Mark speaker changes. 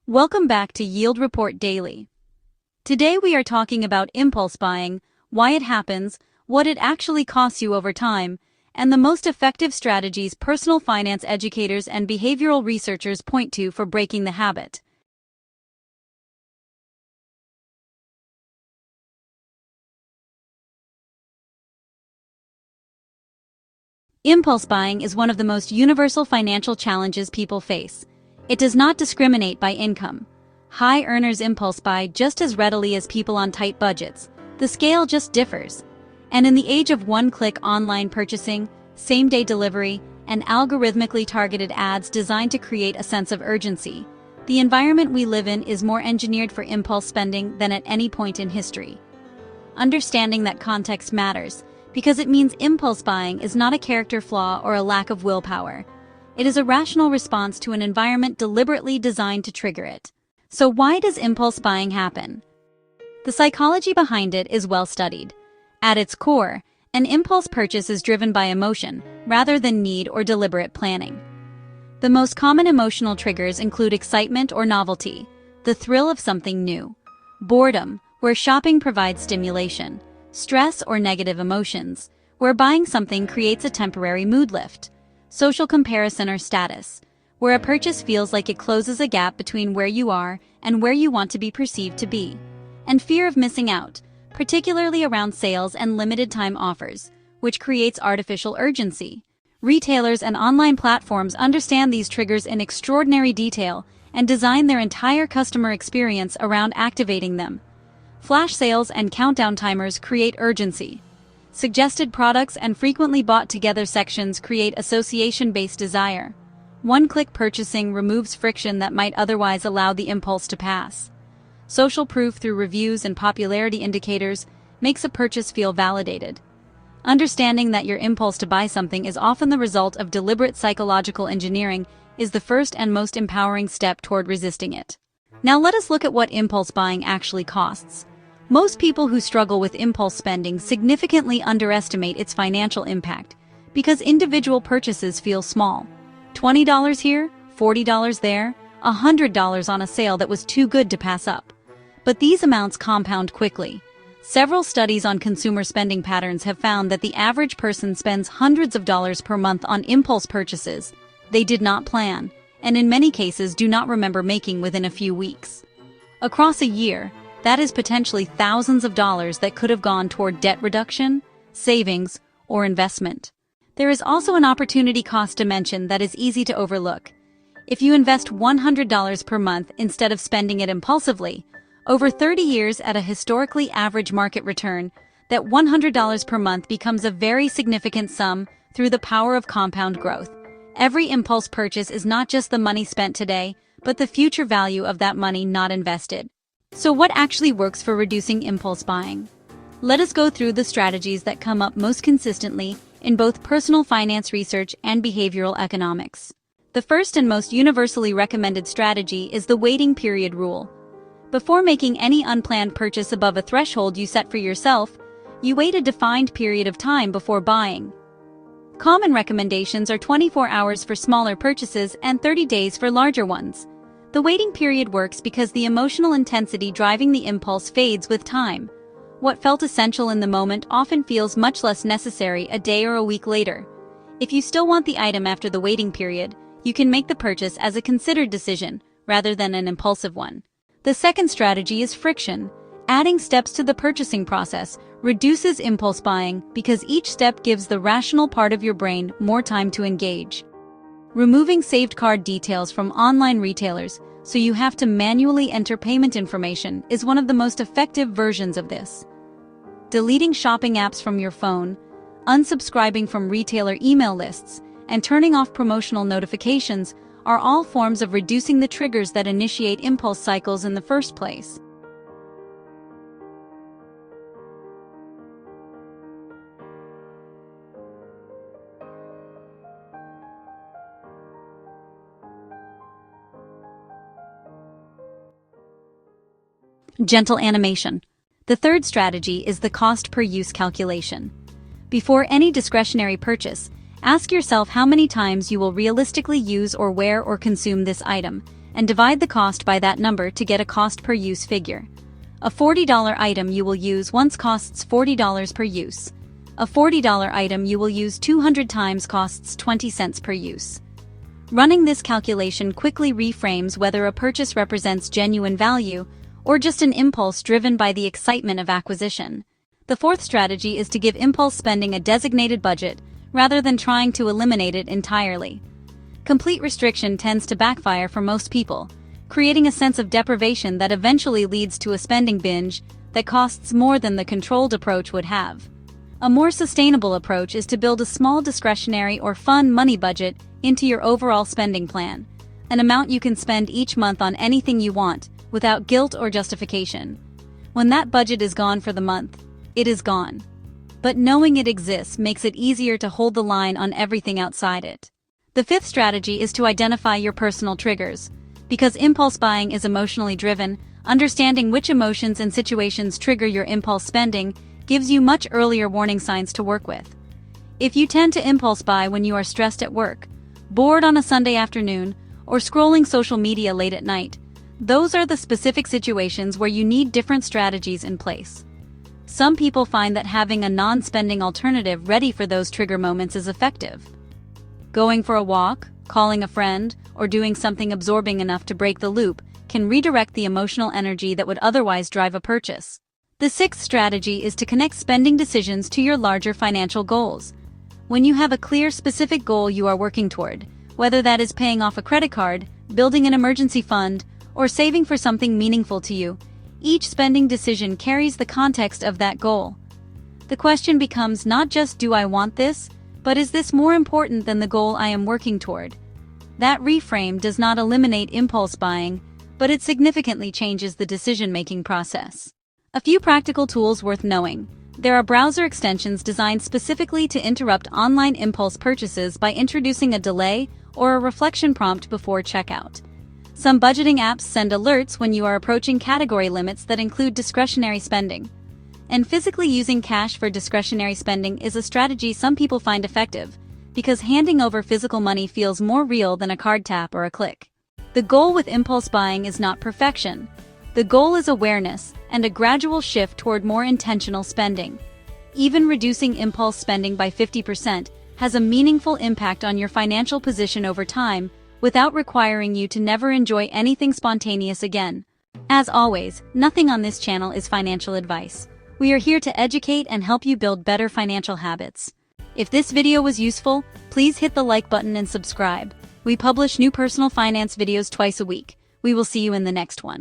Speaker 1: Welcome back to Yield Report Daily. Today we are talking about impulse buying, why it happens, what it actually costs you over time, and the most effective strategies personal finance educators and behavioral researchers point to for breaking the habit. Impulse buying is one of the most universal financial challenges people face. It does not discriminate by income. High earners impulse buy just as readily as people on tight budgets. The scale just differs. And in the age of one-click online purchasing, same-day delivery, and algorithmically targeted ads designed to create a sense of urgency, the environment we live in is more engineered for impulse spending than at any point in history. Understanding that context matters, because it means impulse buying is not a character flaw or a lack of willpower. It is a rational response to an environment deliberately designed to trigger it. So why does impulse buying happen? The psychology behind it is well studied. At its core, an impulse purchase is driven by emotion, rather than need or deliberate planning. The most common emotional triggers include excitement or novelty, the thrill of something new; boredom, where shopping provides stimulation; stress or negative emotions, where buying something creates a temporary mood lift; social comparison or status, where a purchase feels like it closes a gap between where you are and where you want to be perceived to be; and fear of missing out, particularly around sales and limited-time offers, which creates artificial urgency. Retailers and online platforms understand these triggers in extraordinary detail and design their entire customer experience around activating them. Flash sales and countdown timers create urgency. Suggested products and frequently bought together sections create association-based desire. One-click purchasing removes friction that might otherwise allow the impulse to pass. Social proof through reviews and popularity indicators makes a purchase feel validated. Understanding that your impulse to buy something is often the result of deliberate psychological engineering is the first and most empowering step toward resisting it. Now let us look at what impulse buying actually costs. Most people who struggle with impulse spending significantly underestimate its financial impact because individual purchases feel small. $20 here, $40 there, $100 on a sale that was too good to pass up. But these amounts compound quickly. Several studies on consumer spending patterns have found that the average person spends hundreds of dollars per month on impulse purchases they did not plan, and in many cases do not remember making within a few weeks. Across a year, that is potentially thousands of dollars that could have gone toward debt reduction, savings, or investment. There is also an opportunity cost dimension that is easy to overlook. If you invest $100 per month instead of spending it impulsively, over 30 years at a historically average market return, that $100 per month becomes a very significant sum through the power of compound growth. Every impulse purchase is not just the money spent today, but the future value of that money not invested. So what actually works for reducing impulse buying? Let us go through the strategies that come up most consistently in both personal finance research and behavioral economics. The first and most universally recommended strategy is the waiting period rule. Before making any unplanned purchase above a threshold you set for yourself, you wait a defined period of time before buying. Common recommendations are 24 hours for smaller purchases and 30 days for larger ones. The waiting period works because the emotional intensity driving the impulse fades with time. What felt essential in the moment often feels much less necessary a day or a week later. If you still want the item after the waiting period, you can make the purchase as a considered decision, rather than an impulsive one. The second strategy is friction. Adding steps to the purchasing process reduces impulse buying because each step gives the rational part of your brain more time to engage. Removing saved card details from online retailers so you have to manually enter payment information is one of the most effective versions of this. Deleting shopping apps from your phone, unsubscribing from retailer email lists, and turning off promotional notifications are all forms of reducing the triggers that initiate impulse cycles in the first place. Gentle animation. The third strategy is the cost per use calculation. Before any discretionary purchase, ask yourself how many times you will realistically use or wear or consume this item, and divide the cost by that number to get a cost per use figure. A $40 item you will use once costs $40 per use. A $40 item you will use 200 times costs 20 cents per use. Running this calculation quickly reframes whether a purchase represents genuine value or just an impulse driven by the excitement of acquisition. The fourth strategy is to give impulse spending a designated budget rather than trying to eliminate it entirely. Complete restriction tends to backfire for most people, creating a sense of deprivation that eventually leads to a spending binge that costs more than the controlled approach would have. A more sustainable approach is to build a small discretionary or fun money budget into your overall spending plan, an amount you can spend each month on anything you want, without guilt or justification. When that budget is gone for the month, it is gone. But knowing it exists makes it easier to hold the line on everything outside it. The fifth strategy is to identify your personal triggers. Because impulse buying is emotionally driven, understanding which emotions and situations trigger your impulse spending gives you much earlier warning signs to work with. If you tend to impulse buy when you are stressed at work, bored on a Sunday afternoon, or scrolling social media late at night, those are the specific situations where you need different strategies in place. Some people find that having a non-spending alternative ready for those trigger moments is effective. Going for a walk, calling a friend, or doing something absorbing enough to break the loop can redirect the emotional energy that would otherwise drive a purchase. The sixth strategy is to connect spending decisions to your larger financial goals. When you have a clear, specific goal you are working toward, whether that is paying off a credit card, building an emergency fund, or saving for something meaningful to you, each spending decision carries the context of that goal. The question becomes not just do I want this, but is this more important than the goal I am working toward? That reframe does not eliminate impulse buying, but it significantly changes the decision-making process. A few practical tools worth knowing. There are browser extensions designed specifically to interrupt online impulse purchases by introducing a delay or a reflection prompt before checkout. Some budgeting apps send alerts when you are approaching category limits that include discretionary spending. And physically using cash for discretionary spending is a strategy some people find effective, because handing over physical money feels more real than a card tap or a click. The goal with impulse buying is not perfection. The goal is awareness and a gradual shift toward more intentional spending. Even reducing impulse spending by 50% has a meaningful impact on your financial position over time without requiring you to never enjoy anything spontaneous again. As always, nothing on this channel is financial advice. We are here to educate and help you build better financial habits. If this video was useful, please hit the like button and subscribe. We publish new personal finance videos twice a week. We will see you in the next one.